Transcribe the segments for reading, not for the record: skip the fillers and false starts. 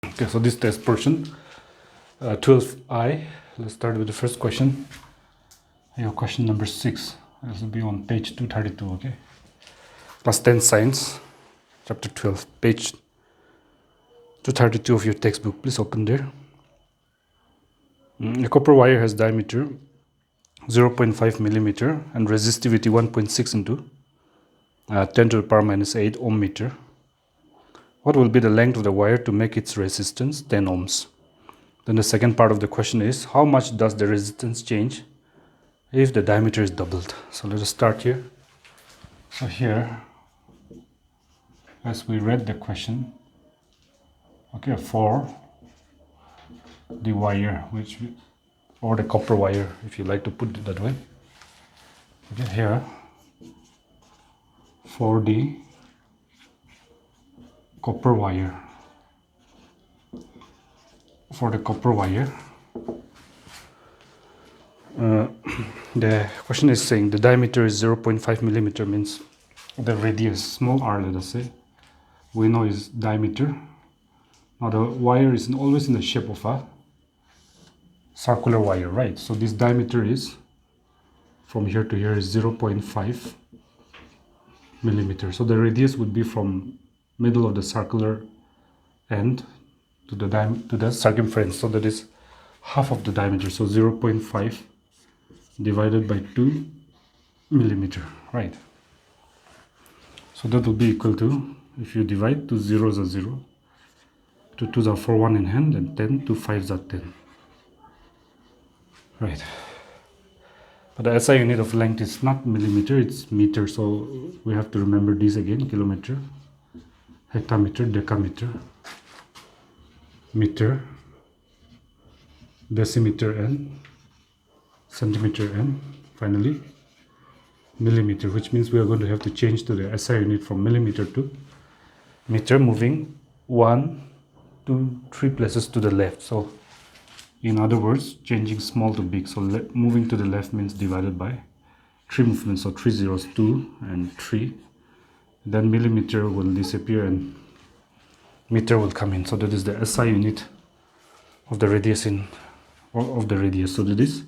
Okay, so this test portion, 12I. Let's start with the first question. Your question number 6. This will be on page 232. Okay, class 10 science, chapter 12, page 232 of your textbook. Please open there. A copper wire has diameter 0.5 millimeter and resistivity 1.6 into 10 to the power minus 8 ohm meter. What will be the length of the wire to make its resistance 10 ohms? Then the second part of the question is, how much does the resistance change if the diameter is doubled? So let us start here. So here, as we read the question, okay, for the wire, or the copper wire, if you like to put it that way. Okay, here, for the copper wire, the question is saying the diameter is 0.5 millimeter, means the radius, small r, let us say, we know is diameter. Now the wire is always in the shape of a circular wire, right? So this diameter is, from here to here, is 0.5 millimeter. So the radius would be from middle of the circular end to the circumference. So that is half of the diameter. So 0.5 divided by 2 millimeter, right? So that will be equal to, if you divide, 2 zeros are 0, 2 2s are 4, 1 in hand, and 10, 2 5s are 10. Right. But the SI unit of length is not millimeter, it's meter. So we have to remember these again: kilometer, hectometer, decameter, meter, decimeter, and centimeter, and finally millimeter, which means we are going to have to change to the SI unit from millimeter to meter, moving 1, 2, 3 places to the left. So in other words, changing small to big. So moving to the left means divided by 3 movements. So 3 zeros, 2 and 3. Then millimeter will disappear and meter will come in. So that is the SI unit of the radius of the radius. So that is,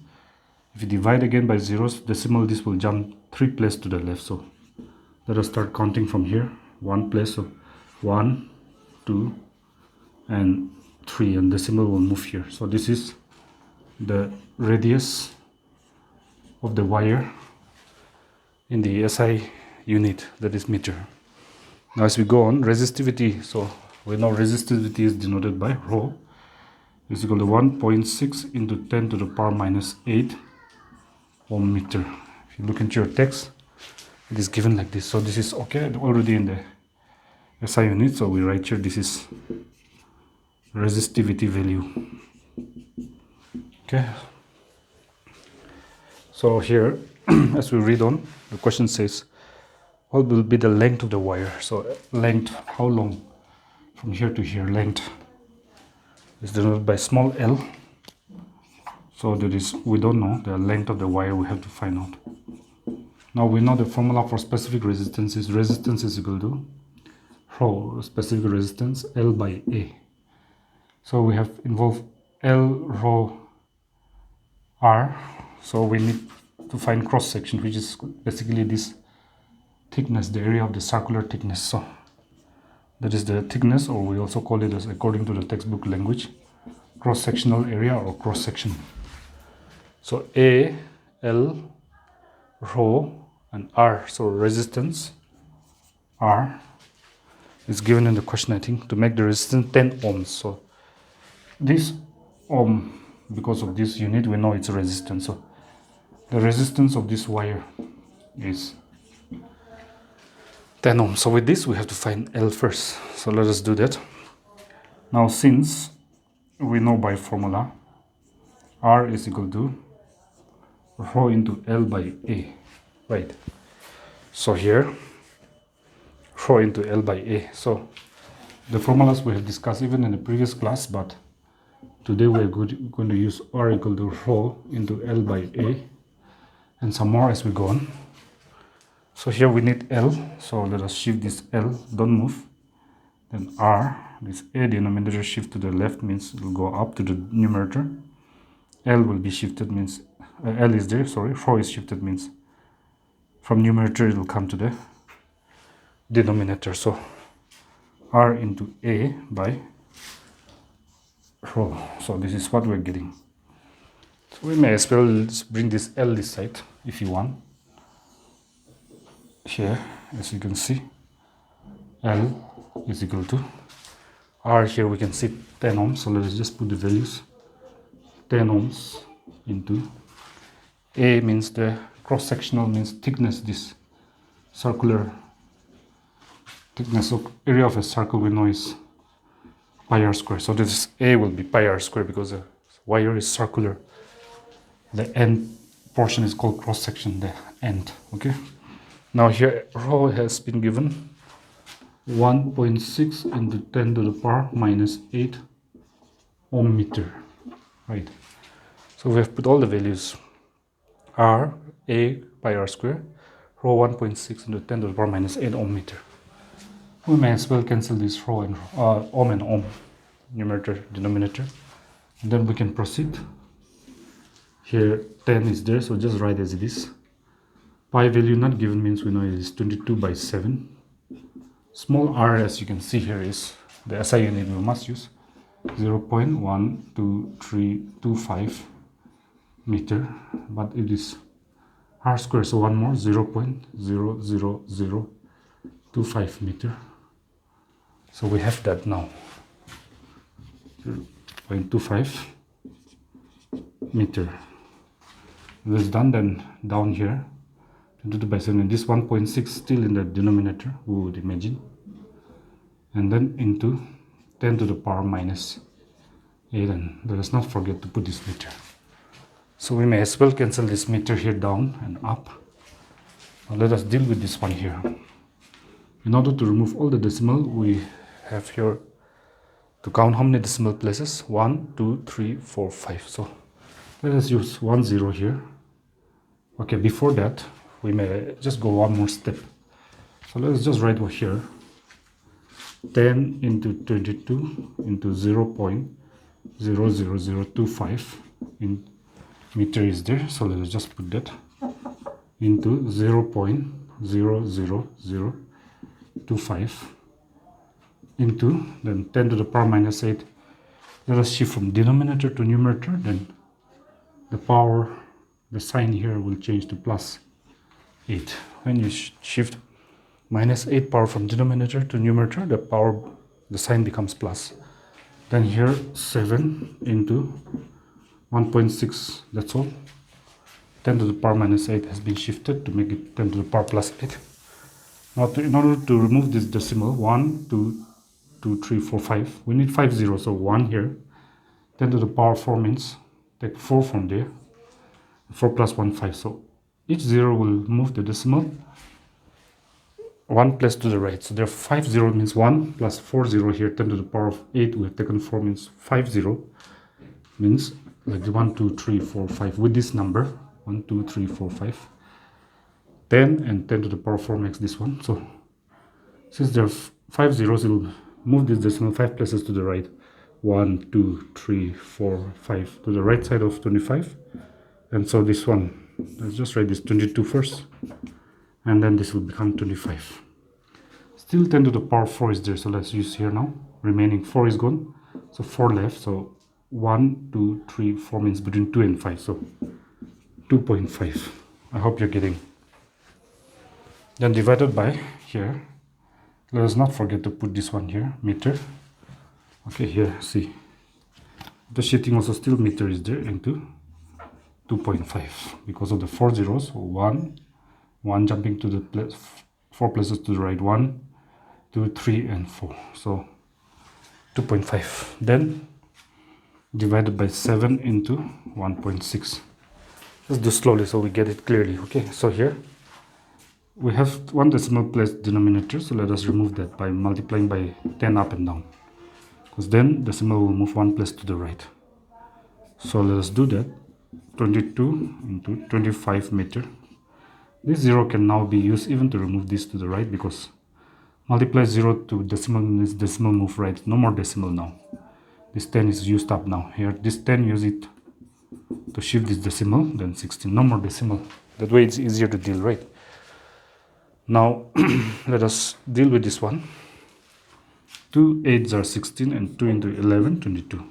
if you divide again by zeros, decimal, this will jump 3 places to the left. So let us start counting from here. 1 place, so 1, 2, and 3, and decimal will move here. So this is the radius of the wire in the SI unit, that is meter. Now as we go on, resistivity, so we know resistivity is denoted by rho, is equal to 1.6 into 10 to the power minus 8 ohm meter. If you look into your text, it is given like this. So this is okay already in the SI unit. So we write here, this is resistivity value. Okay, so here as we read on, the question says, what will be the length of the wire? So length, how long from here to here, length is denoted by small l. So that is, we don't know the length of the wire, we have to find out. Now we know the formula for specific resistance is equal to rho, specific resistance, L by A. So we have involved L rho R. So we need to find cross section, which is basically this thickness, the area of the circular thickness. So that is the thickness, or we also call it, as according to the textbook language, cross sectional area or cross section. So A, L, rho, and R. So resistance R is given in the question, I think, to make the resistance 10 ohms. So this ohm, because of this unit, we know it's a resistance. So the resistance of this wire is 10 ohms. So with this, we have to find L first. So let us do that. Now, since we know by formula, R is equal to rho into L by A, right? So here, rho into L by A. So the formulas we have discussed even in the previous class, but today we are going to use R equal to rho into L by A, and some more as we go on. So here we need L, so let us shift this L, don't move. Then R this a denominator shift to the left means it will go up to the numerator. L will be shifted means L is there, sorry, rho is shifted means from numerator it will come to the denominator. So R into A by rho. So this is what we're getting. So we may as well bring this L this side if you want. Here, as you can see, L is equal to R. Here we can see 10 ohms. So let's just put the values. 10 ohms into A means the cross-sectional means thickness, this circular thickness of area of a circle we know is pi r square. So this A will be pi r square because the wire is circular. The end portion is called cross-section, the end. Okay. Now here rho has been given 1.6 into 10 to the power minus 8 ohm meter. Right. So we have put all the values. R, A, pi r square, rho 1.6 into 10 to the power minus 8 ohm meter. We may as well cancel this rho and ohm and ohm, numerator, denominator. And then we can proceed. Here 10 is there, so just write as it is. Pi value not given means we know it is 22 by 7. Small r, as you can see here, is the SI unit we must use. 0.12325 meter, but it is r square, so one more, 0.00025 meter. So we have that now, 0.25 meter. This done. Then down here 22 by 7, and this 1.6 still in the denominator, we would imagine, and then into 10 to the power minus 8, and let us not forget to put this meter. So we may as well cancel this meter here down and up. Now let us deal with this one here. In order to remove all the decimal, we have here to count how many decimal places. 1, 2, 3, 4, 5. So let us use 1 0 here. Okay, before that we may just go one more step. So let's just write over here 10 into 22 into 0.00025 in meter is there. So let's just put that into 0.00025 into then 10 to the power minus 8. Let us shift from denominator to numerator, then the power, the sign here will change to plus 8. When you shift minus 8 power from denominator to numerator, the power, the sign becomes plus. Then here 7 into 1.6, that's all. 10 to the power minus 8 has been shifted to make it 10 to the power plus 8. Now in order to remove this decimal, 1, 2, 2, 3, 4, 5, we need 5 zeros. So 1 here, 10 to the power 4 means take 4 from there, 4 plus 1, 5. So each 0 will move the decimal 1 place to the right. So there 5 0 means 1 plus 4 0 here, 10 to the power of 8, we have taken 4 means 5 0 means like 1, 2, 3, 4, 5 with this number 1, 2, 3, 4, 5. 10 and 10 to the power 4 makes this one. So since there are 5 zeros, it will move this decimal 5 places to the right. 1, 2, 3, 4, 5 to the right side of 25. And so this one, let's just write this 22 first, and then this will become 25. Still 10 to the power 4 is there, so let's use here now. Remaining 4 is gone, so 4 left. So 1, 2, 3, 4 means between 2 and 5, so 2.5. I hope you're getting. Then divided by here, let us not forget to put this one here, meter. Okay, here, see, the shifting also still meter is there into 2.5 because of the 4 zeros. 1 jumping to the 4 places to the right, 1, 2, 3, and 4. So 2.5. Then divided by 7 into 1.6. Let's do slowly so we get it clearly. Okay, so here we have 1 decimal place denominator, so let us remove that by multiplying by 10 up and down, because then decimal will move 1 place to the right. So let us do that. 22 into 25 meter. This 0 can now be used even to remove this to the right, because Multiply 0 to decimal means decimal move right. No more decimal now. This 10 is used up now. Here, this 10 use it to shift this decimal, then 16. No more decimal. That way it's easier to deal, right? Now, let us deal with this one. 2 8s are 16 and 2 into 11, 22.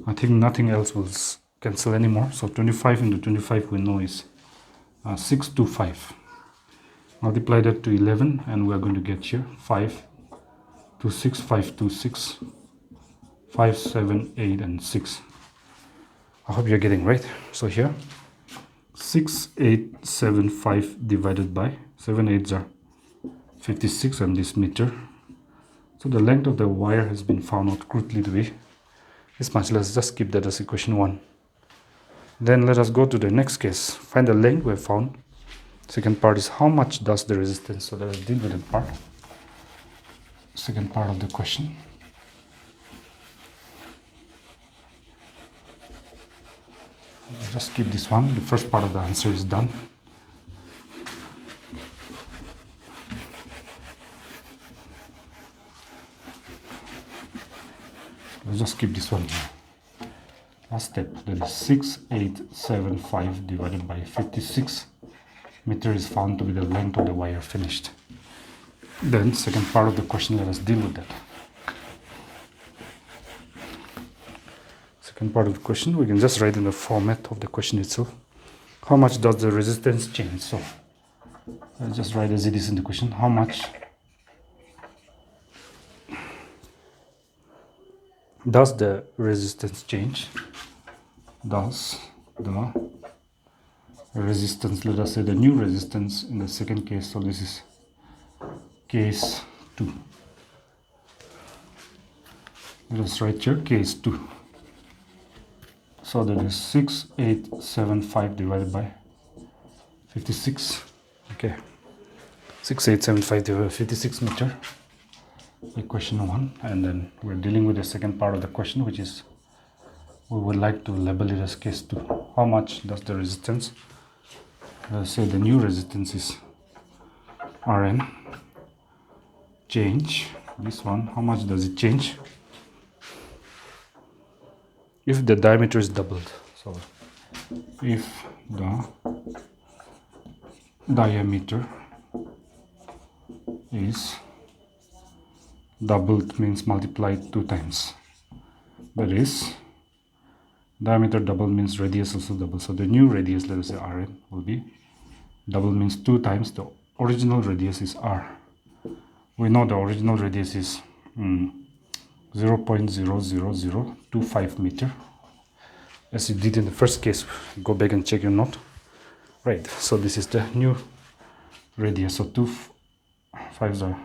I think nothing else will cancel anymore. So 25 into 25 we know is 625. Multiply that to 11 and we are going to get here 5 2 6 5 2 6 5 7 8 and 6. I hope you're getting right. So here 6 8 7 5 divided by 7 8s are 56 and this meter. So the length of the wire has been found out crudely to be this much. Let's just keep that as equation 1. Then let us go to the next case. Find the length we have found. Second part is how much does the resistance. So let us deal with that part. Second part of the question. Just keep this one. The first part of the answer is done. Let's just keep this one here. Last step, that is 6875 divided by 56 meter is found to be the length of the wire finished. Then second part of the question, let us deal with that. Second part of the question, we can just write in the format of the question itself. How much does the resistance change? So let's just write as it is in the question. How much does the resistance change? Does the resistance, let us say the new resistance in the second case, so this is case 2. Let us write here case 2. So that is 6875 divided by 56. Okay, 6875 divided by 56 meter. Equation 1, and then we're dealing with the second part of the question, which is we would like to label it as case 2. How much does the resistance, let's say the new resistance is Rn, change? This one, how much does it change if the diameter is doubled? So if the diameter is doubled means multiplied 2 times. That is, diameter double means radius also double. So the new radius, let us say Rn, will be double means 2 times the original radius is R. We know the original radius is 0.00025 meter. As you did in the first case, go back and check your note. Right, so this is the new radius. So 2 5s are.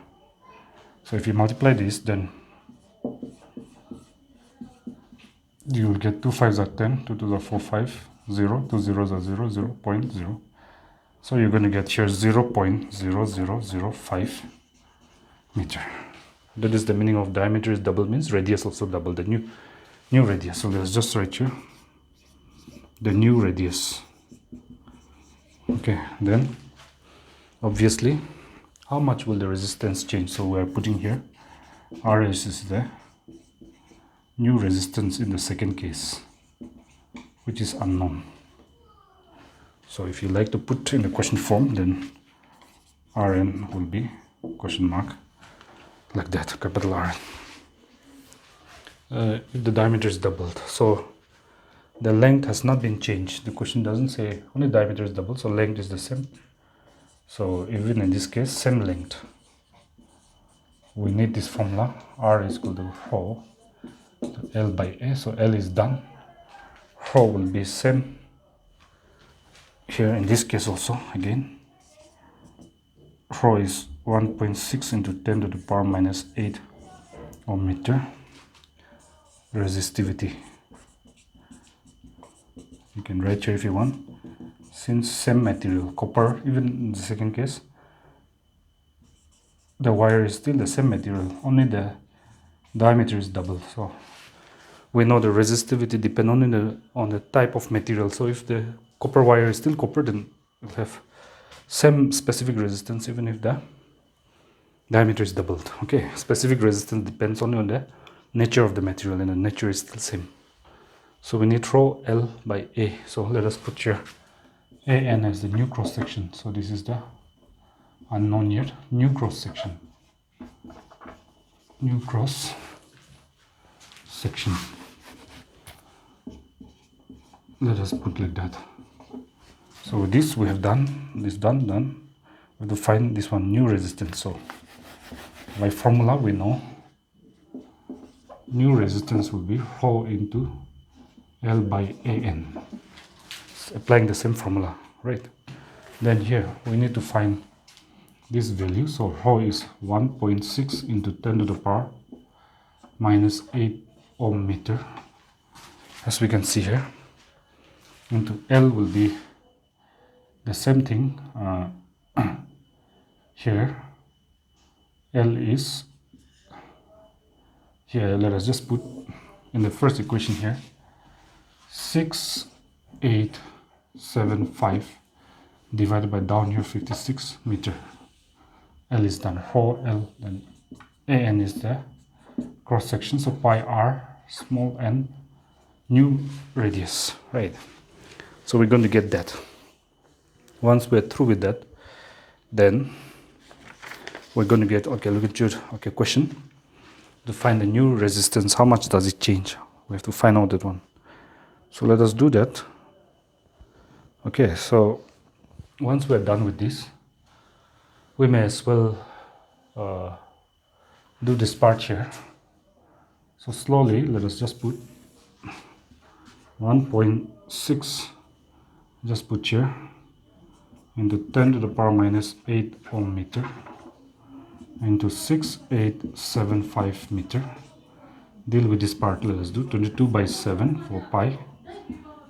So if you multiply this, then you will get 2 5s are 10, 2 2s are 4 5, 0, 2 zeros are 0, 0, 0.0. So you're going to get here 0.0005 meter. That is the meaning of diameter is double means radius also double, the new radius. So let's just write here the new radius. Okay, then obviously how much will the resistance change? So we are putting here Rs is the new resistance in the second case, which is unknown. So if you like to put in the question form, then Rn will be question mark like that, capital R. If the diameter is doubled, so the length has not been changed. The question doesn't say only diameter is doubled, so length is the same. So even in this case, same length. We need this formula. R is equal to rho to L by A. So L is done. Rho will be same here in this case also. Again, rho is 1.6 into 10 to the power minus 8 ohm meter. Resistivity, you can write here if you want. Since same material, copper, even in the second case, the wire is still the same material, only the diameter is doubled. So we know the resistivity depends only on the type of material. So if the copper wire is still copper, then it will have same specific resistance even if the diameter is doubled. Okay, specific resistance depends only on the nature of the material, and the nature is still same. So we need rho L by A. So let us put here AN as the new cross section. So this is the unknown here, new cross section. New cross section. Let us put like that. So this we have done, this done. We have to find this one, new resistance. So by formula we know new resistance will be rho into L by AN. It's applying the same formula, right? Then here we need to find this value. So rho is 1.6 into 10 to the power minus 8 ohm meter, as we can see here. Into L will be the same thing. Here L is here, let us just put in the first equation here 6875 divided by down here 56 meter. L is done, rho L, then AN is the cross section, so pi r small n new radius, right? So we're going to get that. Once we're through with that, then we're going to get, okay, look at your question. To find the new resistance, how much does it change? We have to find out that one. So let us do that. Okay, so once we're done with this, we may as well do this part here. So slowly, let us just put 1.6, just put here, into 10 to the power minus 8 ohm meter, into 6875 meter. Deal with this part. Let us do 22 by 7 for pi.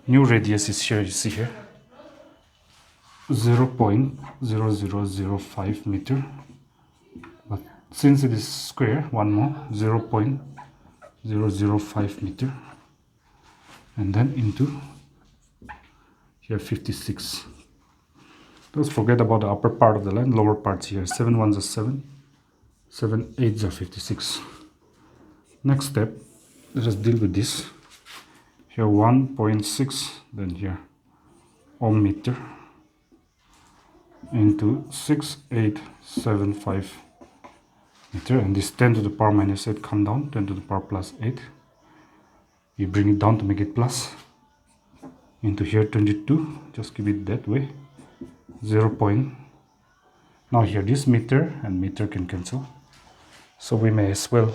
New radius is here, you see here, 0.0005 meter. But since it is square, one more, 0.005 meter. And then into here 56. Don't forget about the upper part of the line, lower parts here. 7 ones are 7, 7 eights are 56. Next step, let us deal with this. Here 1.6, then here ohm meter into 6875 meter, and this 10 to the power minus 8 come down, 10 to the power plus 8. You bring it down to make it plus. Into here 22, just keep it that way. 0. Now here this meter and meter can cancel, so we may as well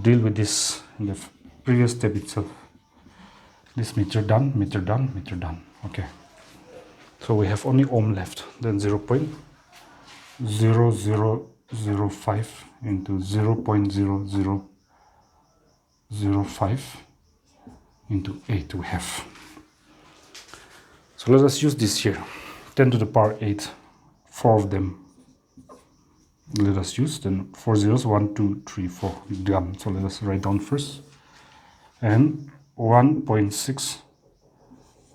deal with this in the previous step itself. This meter done, meter done, meter done. Okay, so we have only ohm left. Then 0.0005 into 0.0005 into 8 we have. So let us use this here, 10 to the power 8, 4 of them. Let us use, then 4 zeros, 1, 2, 3, 4, done. So let us write down first. And 1.6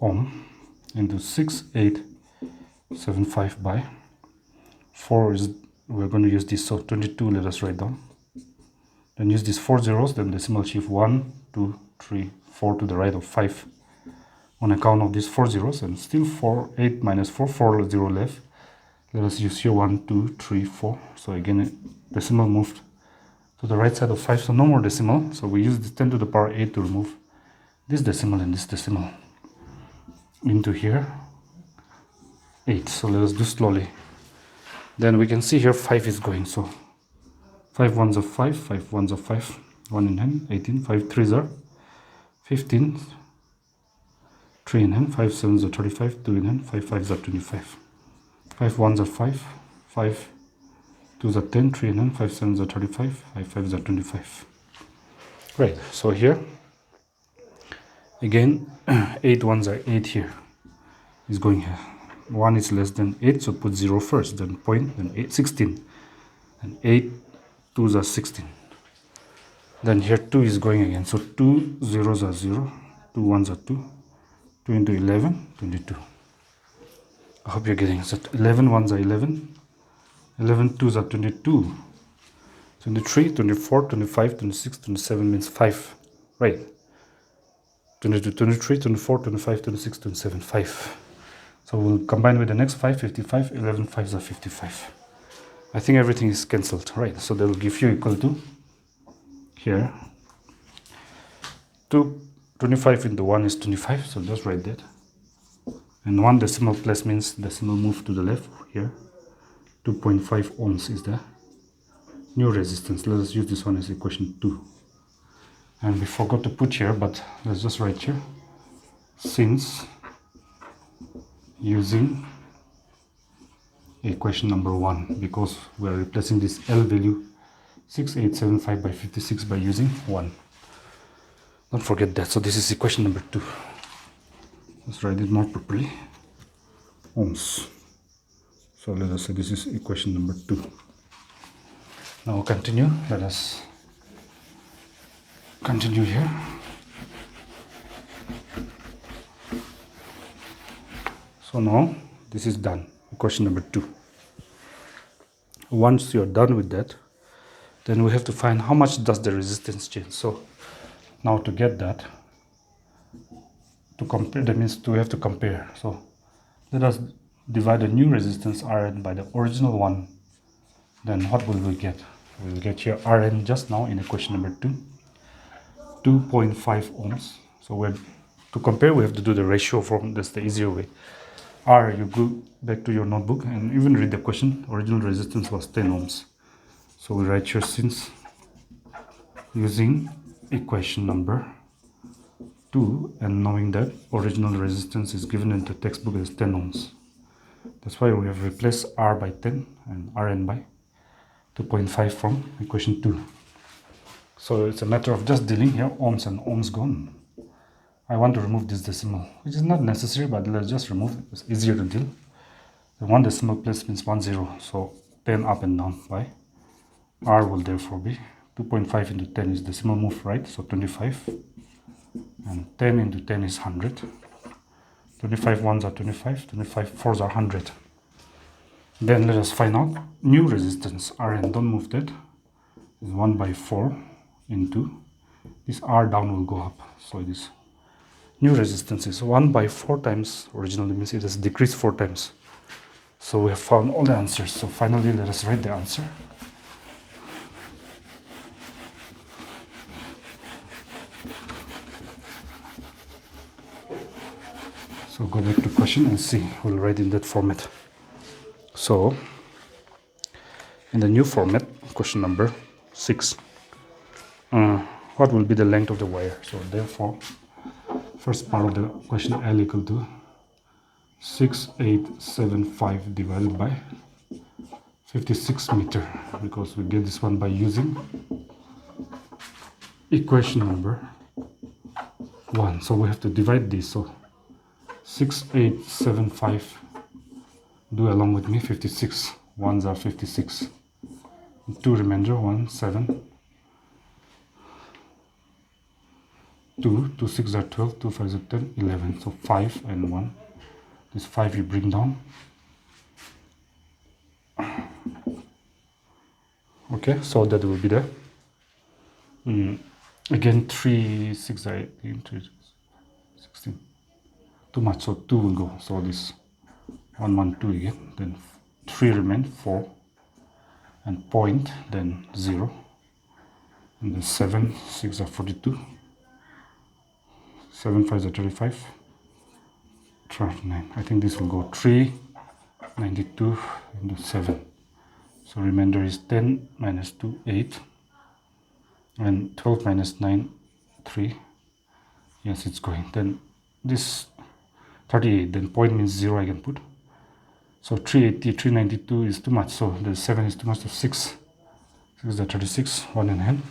ohm into 6875 by 4 is, we're going to use this, so 22, let us write down. Then use these 4 zeros, then decimal shift 1, 2, 3, 4 to the right of 5 on account of these 4 zeros, and still 4, 8 minus 4, 4 0 left. Let us use here 1, 2, 3, 4. So again, decimal moved to the right side of 5, so no more decimal. So we use the 10 to the power 8 to remove this decimal and this decimal. Into here 8. So let us do slowly. Then we can see here 5 is going, so 5 ones are 5, 5 ones are 5, 1 in hand, 18, 5 threes are 15, 3 in hand, 5 sevens are 35, 2 in hand, 5 fives are 25, 5 ones are 5, 5 twos are 10, 3 in hand, 5 sevens are 35, 5 fives are 25. Right, so here again 8 ones are 8 here is going here. 1 is less than 8, so put 0 first, then point, then 8, 16, and 8 twos are 16. Then here 2 is going again, so 2 zeros are 0, 2 ones are 2, 2 into 11, 22. I hope you're getting it. So 11 ones are 11, 11 twos are 22. 23, 24, 25, 26, 27 means 5, right? 22, 23, 24, 25, 26, 27, 5. So we'll combine with the next 5, 55, 11 5s are 55. I think everything is cancelled, right? So they will give you equal to, here, 25 into 1 is 25, so just write that. And 1 decimal place means decimal move to the left here. 2.5 ohms is the new resistance. Let us use this one as equation 2. And we forgot to put here, but let's just write here. Since using equation number 1, because we are replacing this L value 6875 by 56 by using 1. Don't forget that. So this is equation number 2. Let's write it more properly. Ohms. So let us say this is equation number 2. Now continue. Let us continue here. So now this is done. Equation number 2. Once you are done with that, then we have to find how much does the resistance change. So now to get that, to compare, that means we have to compare. So let us divide the new resistance Rn by the original one. Then what will we get? We will get here Rn just now in equation number 2, 2.5 ohms. So we're, to compare, we have to do the ratio form. That's the easier way. R, you go back to your notebook and even read the question. Original resistance was 10 ohms. So we write here, since using equation number 2 and knowing that original resistance is given in the textbook as 10 ohms. That's why we have replaced R by 10 and Rn by 2.5 from equation 2. So it's a matter of just dealing here, ohms and ohms gone. I want to remove this decimal, which is not necessary, but let's just remove it. It's easier to deal. The 1 decimal place means 10, so 10 up and down by R will therefore be 2.5 into 10 is decimal move, right? So 25, and 10 into 10 is 100. 25 ones are 25, 25 fours are 100. Then let us find out new resistance Rn. Don't move that. Is 1 by 4 into this R down will go up. So this new resistance is 1 by 4 times originally, means it has decreased 4 times. So we have found all the answers. So finally let us write the answer. So go back to question and see. We'll write in that format. So in the new format, question number 6, what will be the length of the wire? So therefore, first part of the question, L equal to 6875 divided by 56 meter, because we get this one by using equation number 1. So we have to divide this. So 6875, do along with me, 56. Ones are 56. 2 remainder, 1, 7. 2 6 are 12, 2 5 are 10, 11. So 5 and 1. This 5 you bring down. Okay, so that will be the again 3 6 are 18, 3 16. Too much, so 2 will go. So this 1 1 2 again. Then 3 remain, 4, and point, then 0, and then 7 6 are 42. 7 5 are 35. 39. I think this will go 392 into 7. So remainder is 10 minus 2, 8. And 12 minus 9, 3. Yes, it's going. Then this 38. Then point means 0 I can put. So 380, 392 is too much. So the 7 is too much. So 6. 6 is the 36. 1 in hand.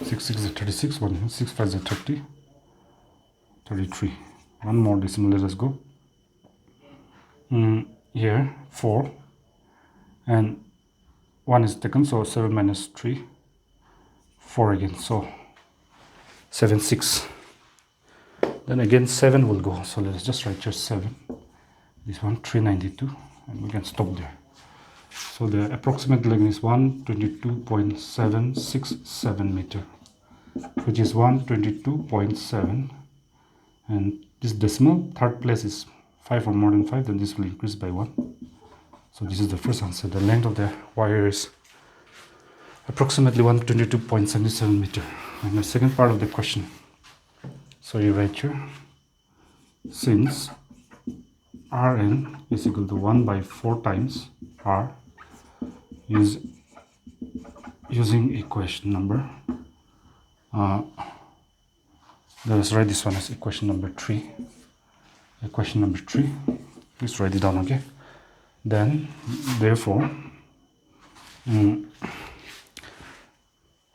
6 6 is 36. 1 in hand. 6 5 is 30. 33. One more decimal, let us go. Here 4 and 1 is taken, so 7 minus 3, 4 again, so 7 6. Then again 7 will go, so let us just write here 7. This one 392 and we can stop there. So the approximate length is 122.767 meter, which is 122.7, and this decimal third place is 5 or more than 5, then this will increase by 1. So this is the first answer. The length of the wire is approximately 122.77 meter. And the second part of the question, so you write here, since Rn is equal to 1 by 4 times R, using equation number, let us write this one as equation number 3. Equation number 3, please write it down, okay? Then, therefore,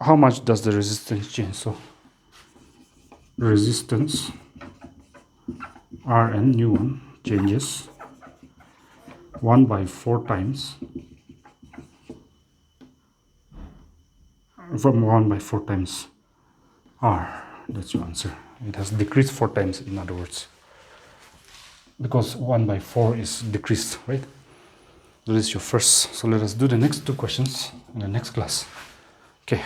how much does the resistance change? So, resistance Rn, new one, changes 1 by 4 times, from 1 by 4 times R. That's your answer. It has decreased 4 times, in other words, because 1 by 4 is decreased, right? That is your first. So let us do the next 2 questions in the next class. Okay.